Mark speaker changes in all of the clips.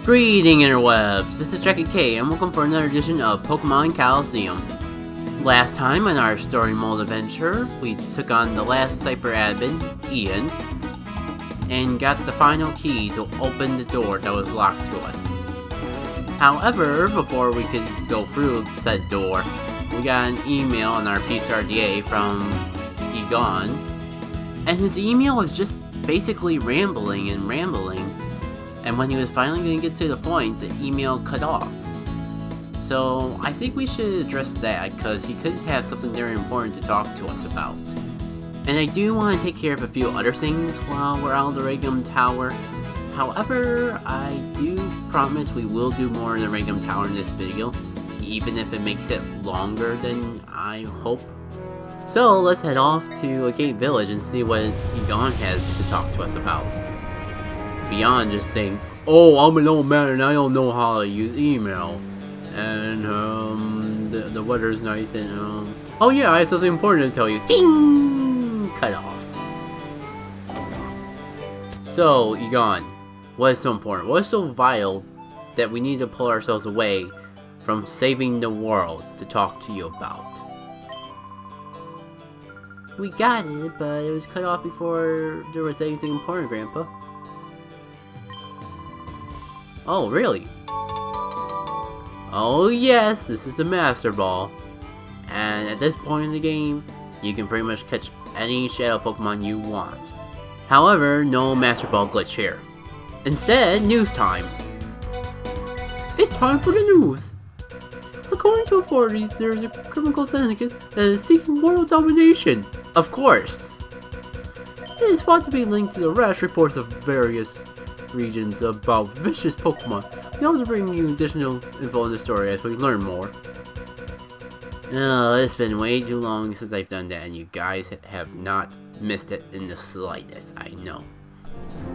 Speaker 1: Greeting interwebs, this is Agate and welcome for another edition of Pokemon Colosseum. Last time on our story mode adventure, we took on the last Cyber admin, Eagun, and got the final key to open the door that was locked to us. However, before we could go through said door, we got an email on our PCRDA from Eagun, and his email was just basically rambling. And when he was finally going to get to the point, the email cut off. So I think we should address that, because he could have something very important to talk to us about. And I do want to take care of a few other things while we're out of the Relgam Tower. However, I do promise we will do more in the Relgam Tower in this video, even if it makes it longer than I hope. So let's head off to Agate Village and see what Eagun has to talk to us about. Beyond just saying, "Oh, I'm an old man and I don't know how to use email, and the weather's nice and oh yeah, I have something important to tell you." Ding! Cut off. So Eagun, what is so important? What is so vital that we need to pull ourselves away from saving the world to talk to you about? We got it, but it was cut off before there was anything important, Grandpa. Oh, really? Oh yes, this is the Master Ball. And at this point in the game, you can pretty much catch any Shadow Pokemon you want. However, no Master Ball glitch here. Instead, news time. It's time for the news. According to authorities, there is a criminal syndicate that is seeking world domination. Of course. It is thought to be linked to the rash reports of various regions about vicious Pokemon. We hope to bring you additional info in the story as we learn more. It's been way too long since I've done that, and you guys have not missed it in the slightest, I know.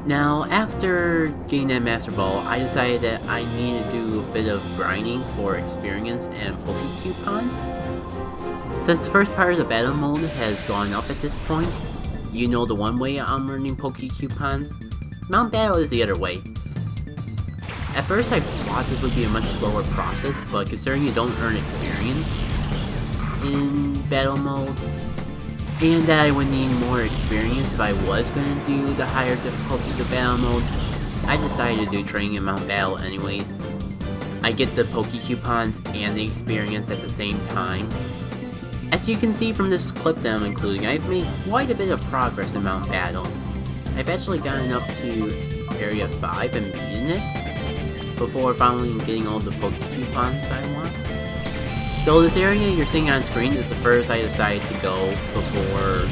Speaker 1: Now, after getting that Master Ball, I decided that I need to do a bit of grinding for experience and Poke Coupons. Since the first part of the battle mode has gone up at this point, you know the one way I'm earning Poke Coupons. Mount Battle is the other way. At first I thought this would be a much slower process, but considering you don't earn experience in battle mode, and that I would need more experience if I was going to do the higher difficulties of battle mode, I decided to do training in Mount Battle anyways. I get the Poke Coupons and the experience at the same time. As you can see from this clip that I'm including, I've made quite a bit of progress in Mount Battle. I've actually gotten up to Area 5 and beaten it, before finally getting all the Poke Coupons I want. Though this area you're seeing on screen is the first I decided to go before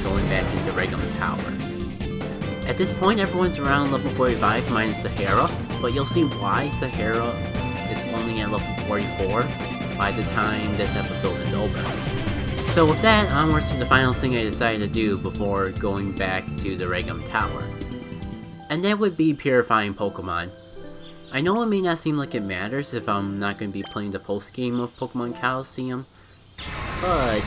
Speaker 1: going back into Relgam Tower. At this point everyone's around level 45 minus Sahara, but you'll see why Sahara is only at level 44 by the time this episode is over. So with that, onwards to the final thing I decided to do before going back to the Relgam Tower. And that would be purifying Pokemon. I know it may not seem like it matters if I'm not going to be playing the post-game of Pokemon Colosseum, but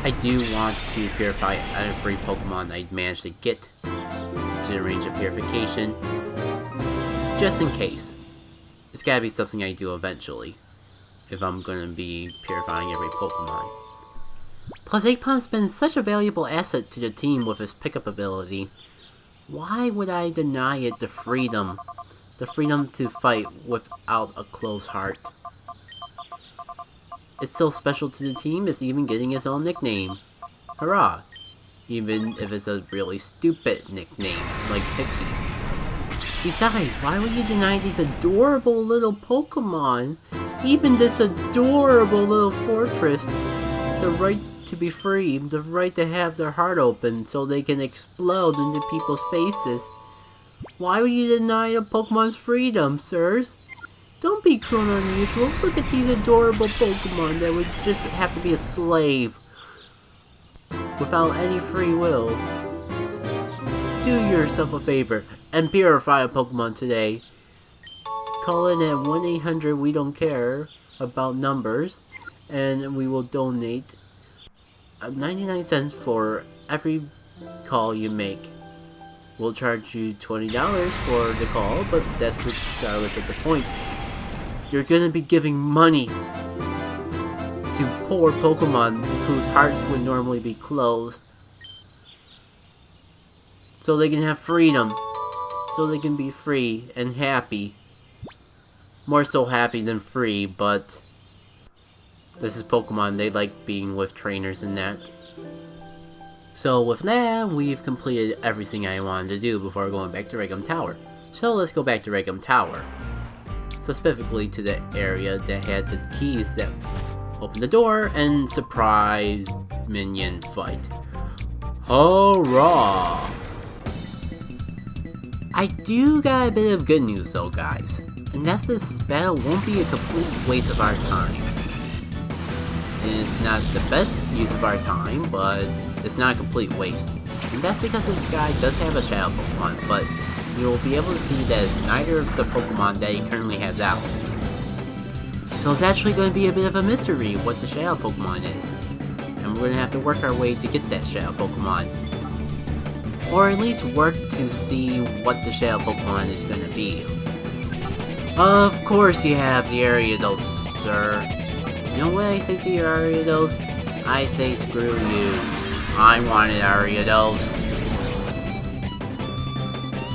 Speaker 1: I do want to purify every Pokemon I manage to get to the range of purification, just in case. It's gotta be something I do eventually, if I'm going to be purifying every Pokemon. Plus, Apon's been such a valuable asset to the team with his pickup ability. Why would I deny it the freedom to fight without a closed heart? It's so special to the team, it's even getting its own nickname. Hurrah! Even if it's a really stupid nickname, like Picky. Besides, why would you deny these adorable little Pokemon, even this adorable little fortress, the right to be free, the right to have their heart open so they can explode into people's faces? Why would you deny a Pokemon's freedom, sirs? Don't be cruel and unusual. Look at these adorable Pokemon that would just have to be a slave without any free will. Do yourself a favor and purify a Pokemon today. Call in at 1-800-WE-DON'T-CARE about numbers, and we will donate 99 cents for every call you make we'll charge you $20 for the call, but that's regardless of the point. You're gonna be giving money to poor Pokemon whose hearts would normally be closed, so they can have freedom, so they can be free and happy. More so happy than free, but this is Pokemon, they like being with trainers and that. So with that, we've completed everything I wanted to do before going back to Relgam Tower. So let's go back to Relgam Tower. Specifically to the area that had the keys that opened the door and surprise minion fight. Hurrah! I do got a bit of good news though, guys. And that's this battle won't be a complete waste of our time. It's not the best use of our time, but it's not a complete waste. And that's because this guy does have a Shadow Pokemon, but you'll be able to see that it's neither of the Pokemon that he currently has out. So it's actually going to be a bit of a mystery what the Shadow Pokemon is. And we're going to have to work our way to get that Shadow Pokemon. Or at least work to see what the Shadow Pokemon is going to be. Of course you have the Ariados, sir. You know what I say to your Ariados? I say screw you. I wanted Ariados.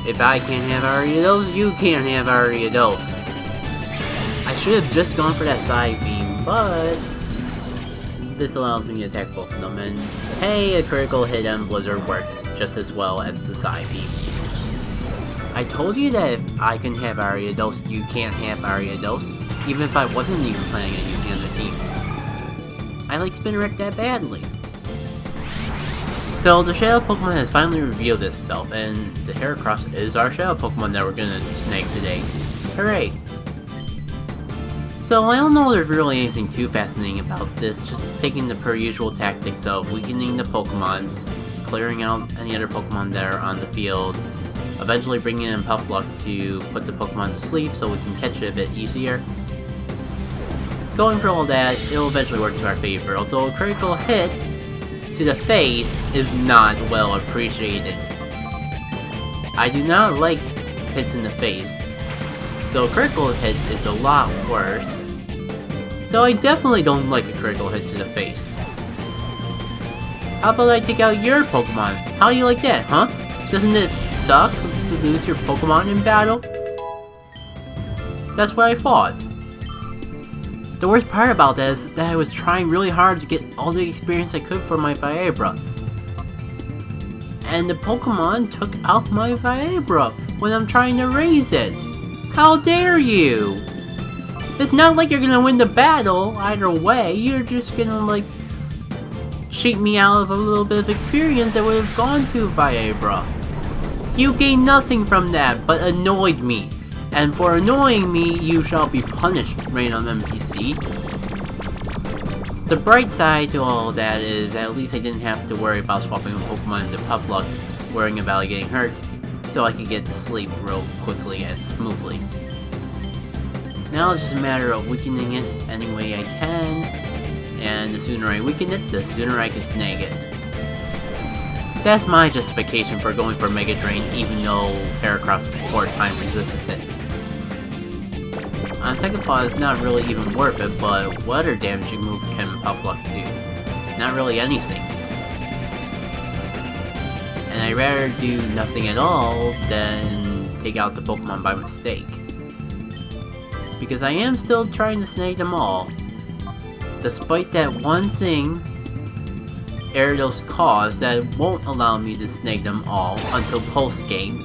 Speaker 1: If I can't have Ariados, you can't have Ariados. I should have just gone for that side beam, but this allows me to attack both of them, and hey, a critical hit on Blizzard works just as well as the side beam. I told you that if I can have Ariados, you can't have Ariados, even if I wasn't even planning on using on the team. I like Spinarak that badly. So the Shadow Pokemon has finally revealed itself, and the Heracross is our Shadow Pokemon that we're gonna snag today. Hooray! So I don't know there's really anything too fascinating about this, just taking the per usual tactics of weakening the Pokemon, clearing out any other Pokemon that are on the field, eventually bringing in Puffluck to put the Pokemon to sleep so we can catch it a bit easier. Going for all that, it'll eventually work to our favor, although a critical hit to the face is not well appreciated. I do not like hits in the face, so a critical hit is a lot worse. So I definitely don't like a critical hit to the face. How about I take out your Pokemon? How do you like that, huh? Doesn't it suck to lose your Pokemon in battle? That's what I thought. The worst part about that is that I was trying really hard to get all the experience I could for my Viabra. And the Pokemon took out my Viabra when I'm trying to raise it. How dare you! It's not like you're gonna win the battle either way, you're just gonna like cheat me out of a little bit of experience that would have gone to Viabra. You gained nothing from that, but annoyed me. And for annoying me, you shall be punished, random NPC. The bright side to all that is at least I didn't have to worry about swapping a Pokemon into Puffluck, worrying about getting hurt, so I could get to sleep real quickly and smoothly. Now it's just a matter of weakening it any way I can, and the sooner I weaken it, the sooner I can snag it. That's my justification for going for Mega Drain, even though Heracross 4 times resisted it. On second thought, it's not really even worth it, but what other damaging move can Puffluck do? Not really anything. And I'd rather do nothing at all than take out the Pokemon by mistake. Because I am still trying to snag them all. Despite that one thing Ariados caused that won't allow me to snag them all until post-game.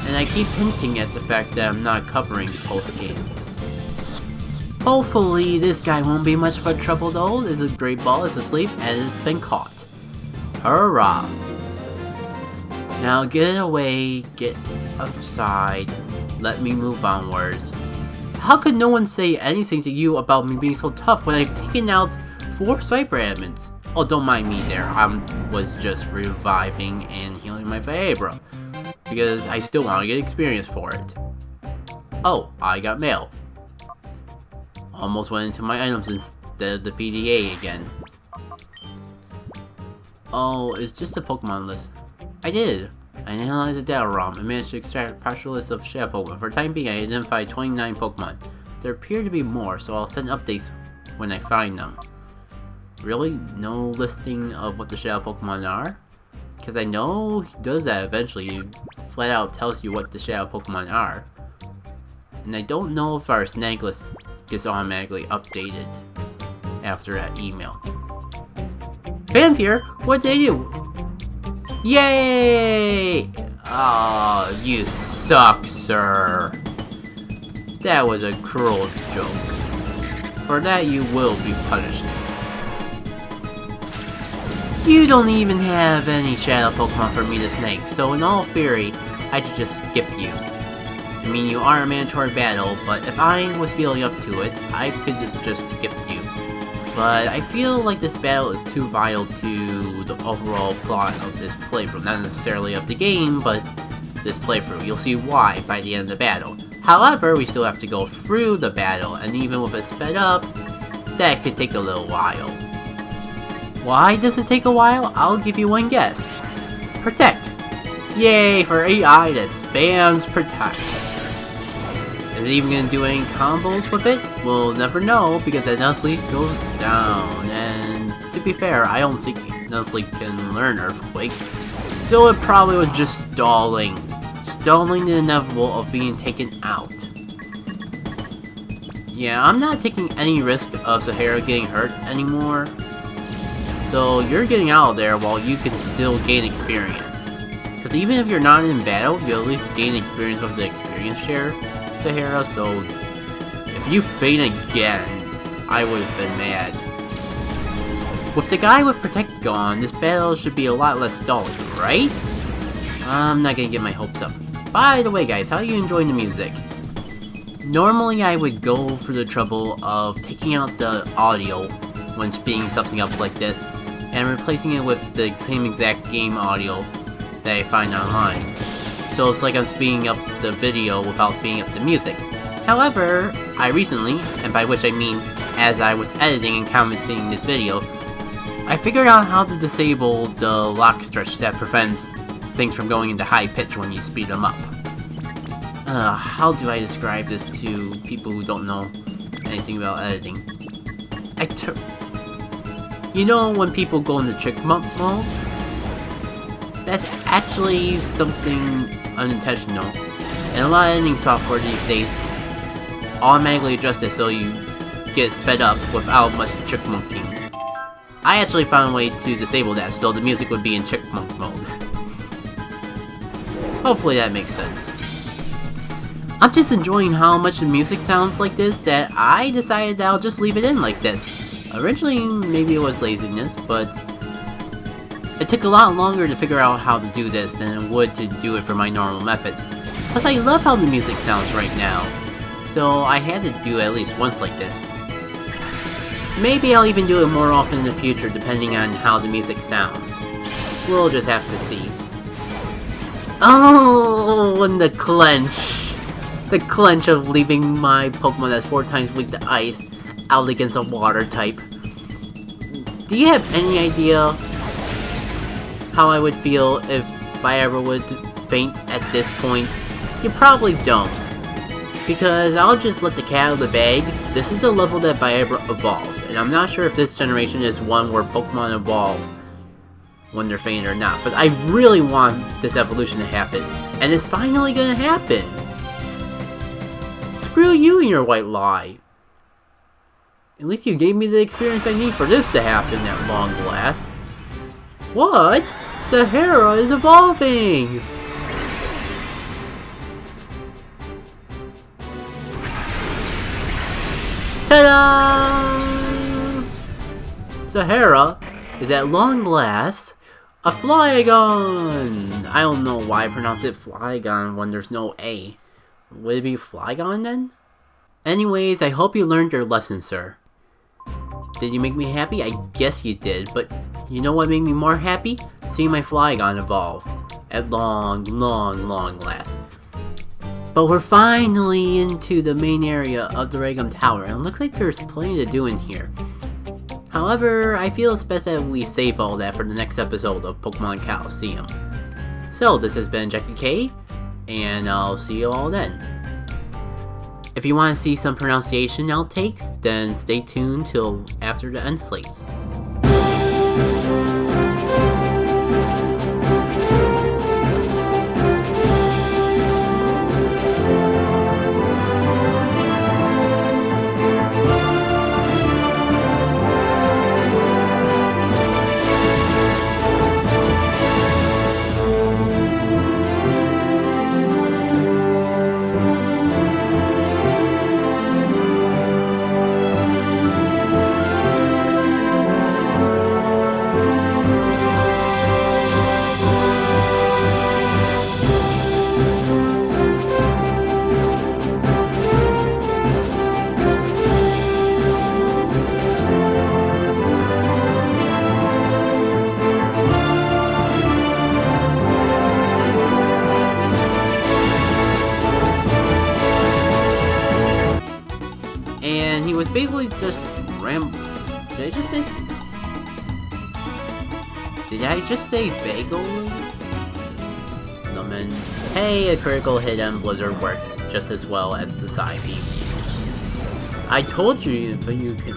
Speaker 1: And I keep hinting at the fact that I'm not covering post-game. Hopefully this guy won't be much of a trouble though. This is a Great Ball is asleep and it's been caught. Hurrah! Now get away, get outside, let me move onwards. How could no one say anything to you about me being so tough when I've taken out 4 Cyber Admins? Oh, don't mind me there, I was just reviving and healing my Viabra, because I still want to get experience for it. Oh, I got mail. Almost went into my items instead of the PDA again. Oh, it's just a Pokemon list. I did. I analyzed the data ROM and managed to extract a partial list of Shadow Pokemon. For the time being, I identified 29 Pokemon. There appear to be more, so I'll send updates when I find them. Really? No listing of what the Shadow Pokemon are? Because I know he does that eventually. He flat out tells you what the Shadow Pokemon are. And I don't know if our snag list gets automatically updated after that email. Fanfare? What did they do? Yay! Oh, you suck, sir. That was a cruel joke. For that you will be punished. You don't even have any Shadow Pokemon for me to snag, so in all theory, I should just skip you. I mean, you are a mandatory battle, but if I was feeling up to it, I could just skip you. But I feel like this battle is too vital to the overall plot of this playthrough. Not necessarily of the game, but this playthrough. You'll see why by the end of the battle. However, we still have to go through the battle, and even with it sped up, that could take a little while. Why does it take a while? I'll give you one guess. Protect! Yay for AI that spams Protect! Is it even gonna do any combos with it? We'll never know, because that Nuzleaf goes down, and to be fair, I don't think Nuzleaf can learn Earthquake, so it probably was just stalling the inevitable of being taken out. Yeah, I'm not taking any risk of Sahara getting hurt anymore, so you're getting out of there while you can still gain experience. Because even if you're not in battle, you'll at least gain experience with the experience share, Sahara, so if you faint again, I would have been mad. With the guy with Protect gone, this battle should be a lot less stalling, right? I'm not gonna get my hopes up. By the way guys, how are you enjoying the music? Normally I would go through the trouble of taking out the audio when speeding something up like this, and replacing it with the same exact game audio that I find online. So it's like I'm speeding up the video without speeding up the music. However, I recently, and by which I mean as I was editing and commenting this video, I figured out how to disable the lock stretch that prevents things from going into high pitch when you speed them up. How do I describe this to people who don't know anything about editing? You know when people go into chipmunk mode? That's actually something unintentional, and a lot of editing software these days automatically adjusts it so you get sped up without much chipmunking. I actually found a way to disable that so the music would be in chipmunk mode. Hopefully that makes sense. I'm just enjoying how much the music sounds like this that I decided that I'll just leave it in like this. Originally, maybe it was laziness, but it took a lot longer to figure out how to do this than it would to do it for my normal methods. Plus I love how the music sounds right now, so I had to do it at least once like this. Maybe I'll even do it more often in the future depending on how the music sounds. We'll just have to see. Oh, and the clench! The clench of leaving my Pokemon that's 4 times weak to ice out against a water type. Do you have any idea how I would feel if Viagra would faint at this point? You probably don't. Because I'll just let the cat out of the bag. This is the level that Viagra evolves, and I'm not sure if this generation is one where Pokemon evolve when they're fainted or not, but I really want this evolution to happen, and it's finally gonna happen! Screw you and your white lie! At least you gave me the experience I need for this to happen at long last. What? Sahara is evolving! Ta-da! Sahara is at long last a Flygon! I don't know why I pronounce it Flygon when there's no A. Would it be Flygon then? Anyways, I hope you learned your lesson, sir. Did you make me happy? I guess you did, but you know what made me more happy? Seeing my Flygon evolve. At long last. But we're finally into the main area of the Relgam Tower, and it looks like there's plenty to do in here. However, I feel it's best that we save all that for the next episode of Pokemon Colosseum. So this has been Jackie K, and I'll see you all then. If you want to see some pronunciation outtakes, then stay tuned till after the end slates. And he was basically just Did I just say bagel? No man. Hey, a critical hit on Blizzard worked just as well as the side beam. I told you, but you can